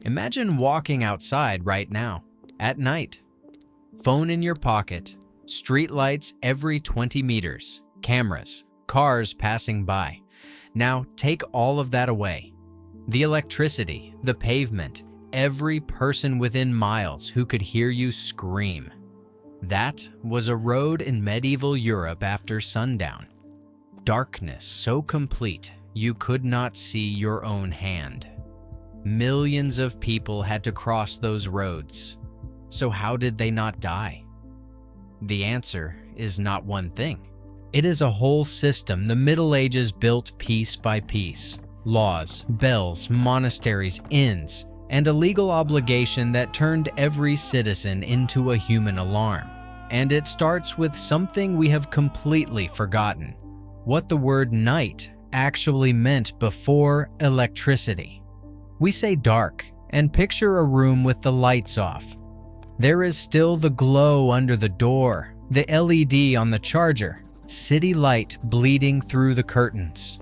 Imagine walking outside right now, at night. Phone in your pocket, streetlights every 20 meters, cameras, cars passing by. Now take all of that away. The electricity, the pavement, every person within miles who could hear you scream. That was a road in medieval Europe after sundown. Darkness so complete you could not see your own hand. Millions of people had to cross those roads. So how did they not die? The answer is not one thing. It is a whole system the Middle Ages built piece by piece. Laws, bells, monasteries, inns, and a legal obligation that turned every citizen into a human alarm. And it starts with something we have completely forgotten: what the word night actually meant before electricity. We say dark and picture a room with the lights off. There is still the glow under the door, the LED on the charger, city light bleeding through the curtains.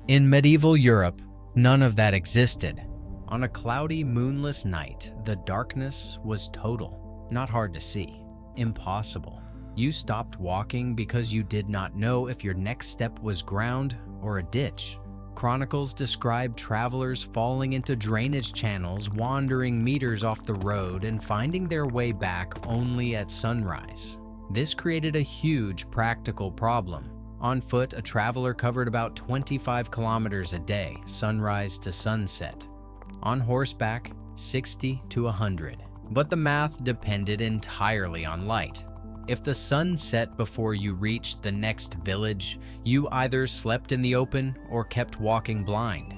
In medieval Europe, none of that existed. On a cloudy, moonless night, the darkness was total, not hard to see, impossible. You stopped walking because you did not know if your next step was ground or a ditch. Chronicles describe travelers falling into drainage channels, wandering meters off the road, and finding their way back only at sunrise. This created a huge practical problem. On foot, a traveler covered about 25 kilometers a day, sunrise to sunset. On horseback, 60 to 100. But the math depended entirely on light. If the sun set before you reached the next village, you either slept in the open or kept walking blind.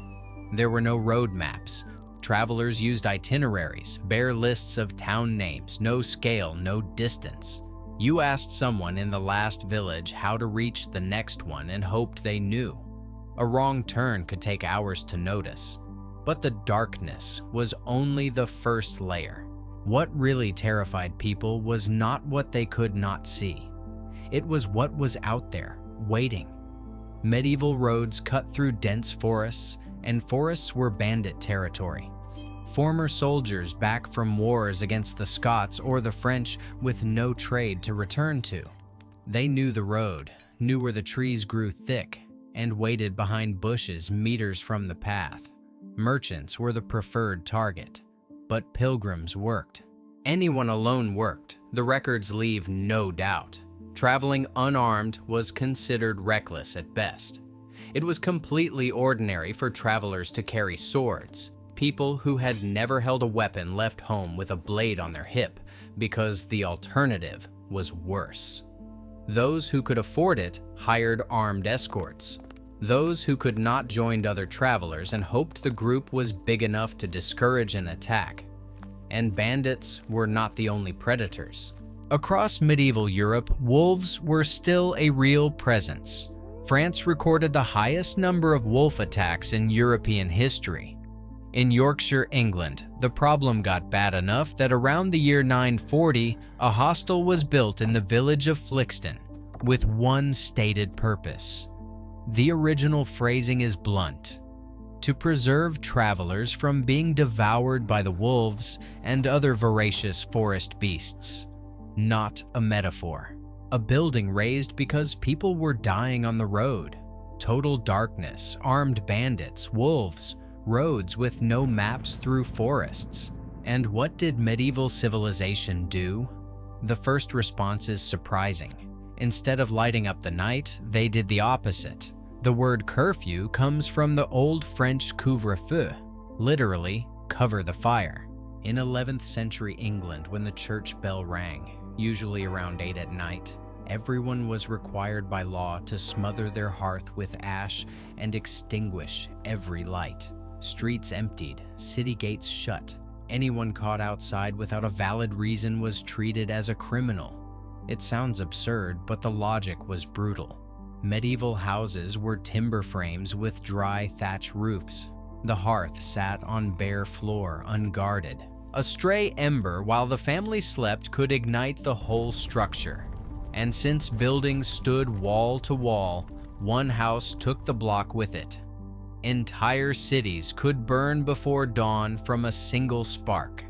There were no road maps. Travelers used itineraries, bare lists of town names, no scale, no distance. You asked someone in the last village how to reach the next one and hoped they knew. A wrong turn could take hours to notice. But the darkness was only the first layer. What really terrified people was not what they could not see. It was what was out there, waiting. Medieval roads cut through dense forests, and forests were bandit territory. Former soldiers back from wars against the Scots or the French with no trade to return to. They knew the road, knew where the trees grew thick, and waited behind bushes meters from the path. Merchants were the preferred target. But pilgrims worked. Anyone alone worked, the records leave no doubt. Traveling unarmed was considered reckless at best. It was completely ordinary for travelers to carry swords. People who had never held a weapon left home with a blade on their hip because the alternative was worse. Those who could afford it hired armed escorts. Those who could not joined other travelers and hoped the group was big enough to discourage an attack. And bandits were not the only predators. Across medieval Europe, wolves were still a real presence. France recorded the highest number of wolf attacks in European history. In Yorkshire, England, the problem got bad enough that around the year 940, a hostel was built in the village of Flixton with one stated purpose. The original phrasing is blunt: to preserve travelers from being devoured by the wolves and other voracious forest beasts. Not a metaphor. A building raised because people were dying on the road. Total darkness, armed bandits, wolves, roads with no maps through forests. And what did medieval civilization do? The first response is surprising. Instead of lighting up the night, they did the opposite. The word curfew comes from the Old French couvre-feu, literally, cover the fire. In 11th century England, when the church bell rang, usually around 8 at night, everyone was required by law to smother their hearth with ash and extinguish every light. Streets emptied, city gates shut. Anyone caught outside without a valid reason was treated as a criminal. It sounds absurd, but the logic was brutal. Medieval houses were timber frames with dry thatch roofs. The hearth sat on bare floor, unguarded. A stray ember while the family slept could ignite the whole structure. And since buildings stood wall to wall, one house took the block with it. Entire cities could burn before dawn from a single spark.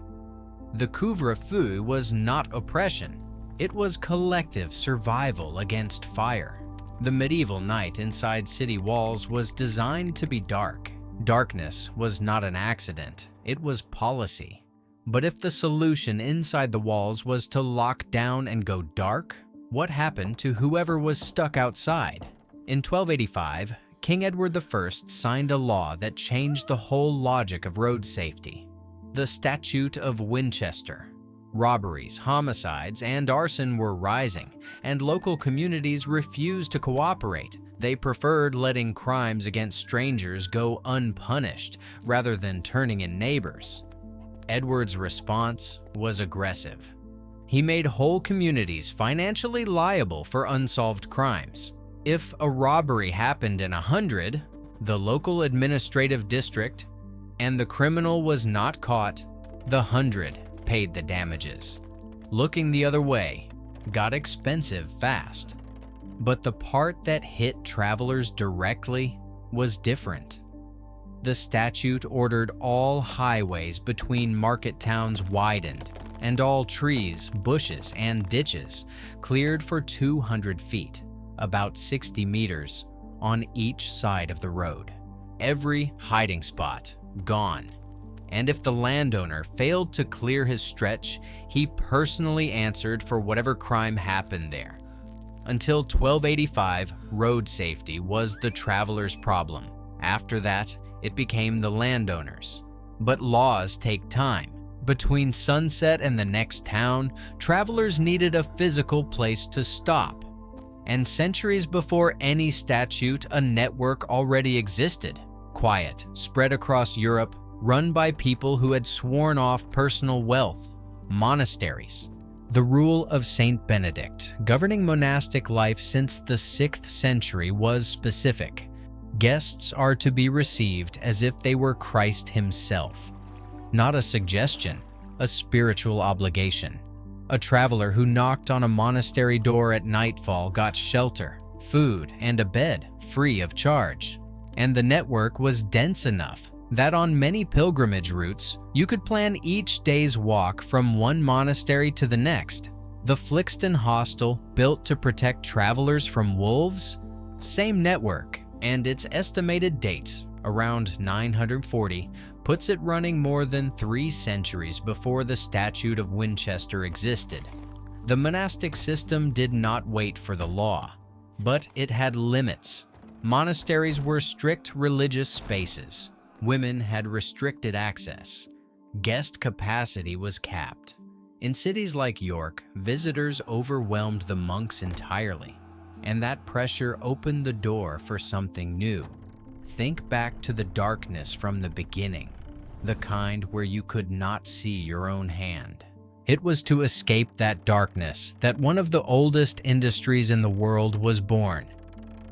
The couvre-feu was not oppression. It was collective survival against fire. The medieval night inside city walls was designed to be dark. Darkness was not an accident, it was policy. But if the solution inside the walls was to lock down and go dark, what happened to whoever was stuck outside? In 1285, King Edward I signed a law that changed the whole logic of road safety. The Statute of Winchester. Robberies, homicides, and arson were rising, and local communities refused to cooperate. They preferred letting crimes against strangers go unpunished rather than turning in neighbors. Edward's response was aggressive. He made whole communities financially liable for unsolved crimes. If a robbery happened in 100, the local administrative district, and the criminal was not caught, the 100 paid the damages. Looking the other way got expensive fast. But the part that hit travelers directly was different. The statute ordered all highways between market towns widened, and all trees, bushes, and ditches cleared for 200 feet, about 60 meters, on each side of the road. Every hiding spot gone. And if the landowner failed to clear his stretch, he personally answered for whatever crime happened there. Until 1285, road safety was the traveler's problem. After that, it became the landowners. But laws take time. Between sunset and the next town, travelers needed a physical place to stop. And centuries before any statute, a network already existed. Quiet, spread across Europe, run by people who had sworn off personal wealth. Monasteries. The rule of Saint Benedict, governing monastic life since the 6th century, was specific. Guests are to be received as if they were Christ himself. Not a suggestion, a spiritual obligation. A traveler who knocked on a monastery door at nightfall got shelter, food, and a bed free of charge. And the network was dense enough that on many pilgrimage routes, you could plan each day's walk from one monastery to the next. The Flixton Hostel, built to protect travelers from wolves, same network, and its estimated date, around 940, puts it running more than 3 centuries before the Statute of Winchester existed. The monastic system did not wait for the law, but it had limits. Monasteries were strict religious spaces. Women had restricted access. Guest capacity was capped. In cities like York, visitors overwhelmed the monks entirely, and that pressure opened the door for something new. Think back to the darkness from the beginning, the kind where you could not see your own hand. It was to escape that darkness that one of the oldest industries in the world was born.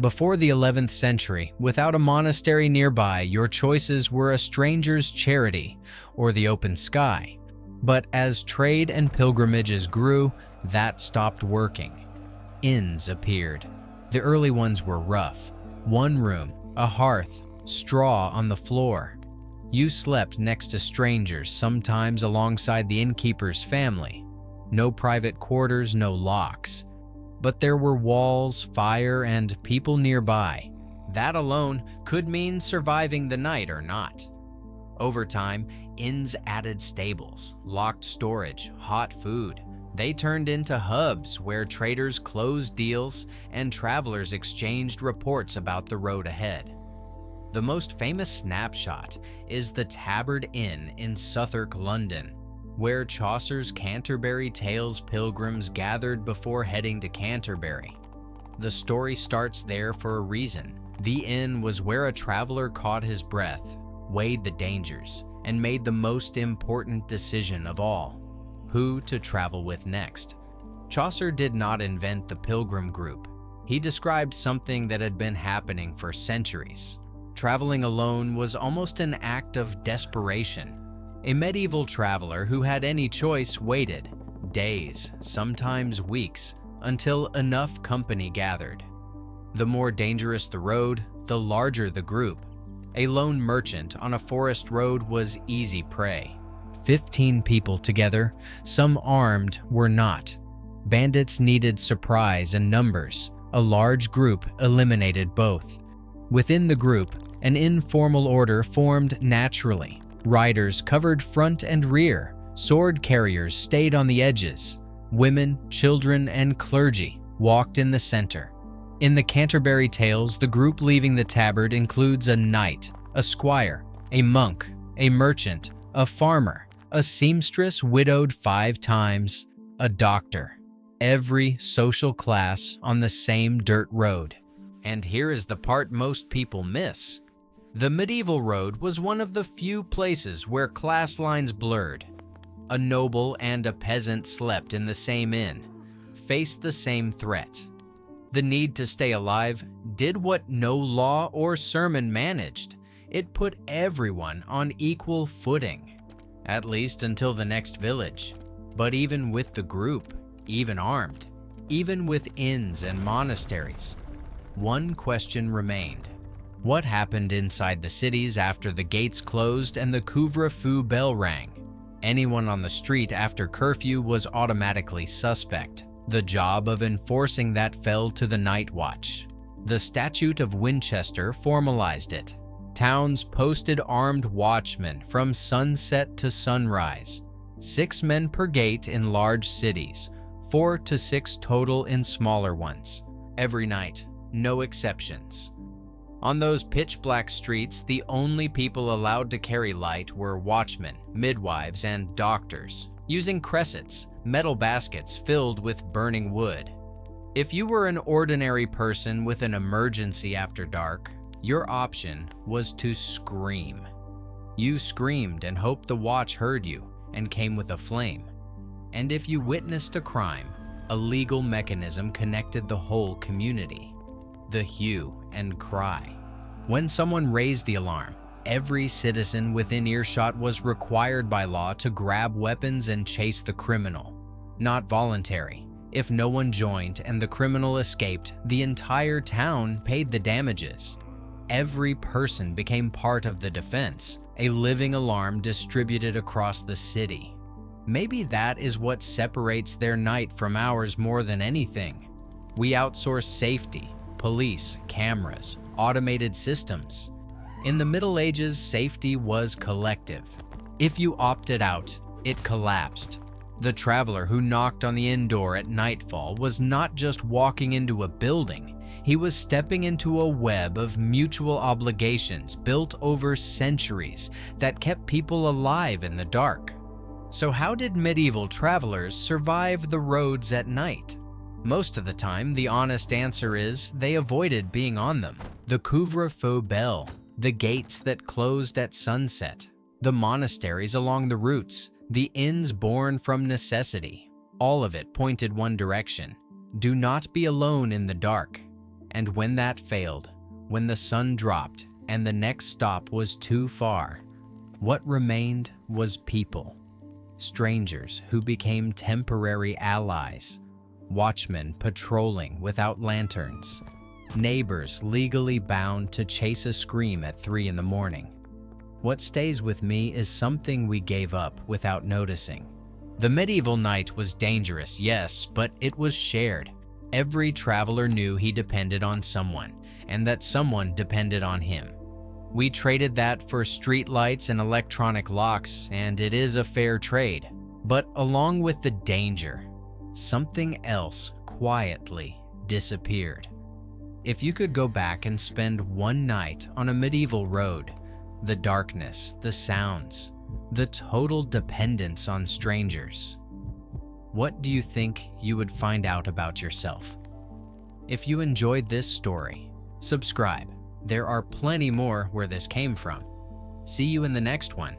Before the 11th century, without a monastery nearby, your choices were a stranger's charity or the open sky. But as trade and pilgrimages grew, that stopped working. Inns appeared. The early ones were rough. One room, a hearth, straw on the floor. You slept next to strangers, sometimes alongside the innkeeper's family. No private quarters, no locks. But there were walls, fire, and people nearby. That alone could mean surviving the night or not. Over time, inns added stables, locked storage, hot food. They turned into hubs where traders closed deals and travelers exchanged reports about the road ahead. The most famous snapshot is the Tabard Inn in Southwark, London, where Chaucer's Canterbury Tales pilgrims gathered before heading to Canterbury. The story starts there for a reason. The inn was where a traveler caught his breath, weighed the dangers, and made the most important decision of all: who to travel with next. Chaucer did not invent the pilgrim group. He described something that had been happening for centuries. Traveling alone was almost an act of desperation. A medieval traveler who had any choice waited days, sometimes weeks, until enough company gathered. The more dangerous the road, the larger the group. A lone merchant on a forest road was easy prey. 15 people together, some armed, were not. Bandits needed surprise and numbers. A large group eliminated both. Within the group, an informal order formed naturally. Riders covered front and rear. Sword carriers stayed on the edges. Women, children, and clergy walked in the center. In the Canterbury tales, the group leaving the tabard includes a knight, a squire, a monk, a merchant, a farmer, a seamstress widowed 5 times, a doctor. Every social class on the same dirt road. And here is the part most people miss. The medieval road was one of the few places where class lines blurred. A noble and a peasant slept in the same inn, faced the same threat. The need to stay alive did what no law or sermon managed. It put everyone on equal footing, at least until the next village. But even with the group, even armed, even with inns and monasteries, one question remained. What happened inside the cities after the gates closed and the Curfew bell rang? Anyone on the street after curfew was automatically suspect. The job of enforcing that fell to the night watch. The Statute of Winchester formalized it. Towns posted armed watchmen from sunset to sunrise. 6 men per gate in large cities, 4 to 6 total in smaller ones. Every night, no exceptions. On those pitch-black streets, the only people allowed to carry light were watchmen, midwives, and doctors, using cressets, metal baskets filled with burning wood. If you were an ordinary person with an emergency after dark, your option was to scream. You screamed and hoped the watch heard you and came with a flame. And if you witnessed a crime, a legal mechanism connected the whole community. The hue and cry. When someone raised the alarm, every citizen within earshot was required by law to grab weapons and chase the criminal. Not voluntary. If no one joined and the criminal escaped, the entire town paid the damages. Every person became part of the defense, a living alarm distributed across the city. Maybe that is what separates their night from ours more than anything. We outsource safety, police, cameras, automated systems. In the Middle Ages, safety was collective. If you opted out, it collapsed. The traveler who knocked on the inn door at nightfall was not just walking into a building, he was stepping into a web of mutual obligations built over centuries that kept people alive in the dark. So how did medieval travelers survive the roads at night? Most of the time, the honest answer is they avoided being on them. The Curfew bell, the gates that closed at sunset, the monasteries along the routes, the inns born from necessity, all of it pointed one direction. Do not be alone in the dark. And when that failed, when the sun dropped and the next stop was too far, what remained was people. Strangers who became temporary allies. Watchmen patrolling without lanterns. Neighbors legally bound to chase a scream at 3 in the morning. What stays with me is something we gave up without noticing. The medieval night was dangerous, yes, but it was shared. Every traveler knew he depended on someone, and that someone depended on him. We traded that for streetlights and electronic locks, and it is a fair trade. But along with the danger, something else quietly disappeared. If you could go back and spend one night on a medieval road, the darkness, the sounds, the total dependence on strangers, what do you think you would find out about yourself? If you enjoyed this story, subscribe. There are plenty more where this came from. See you in the next one.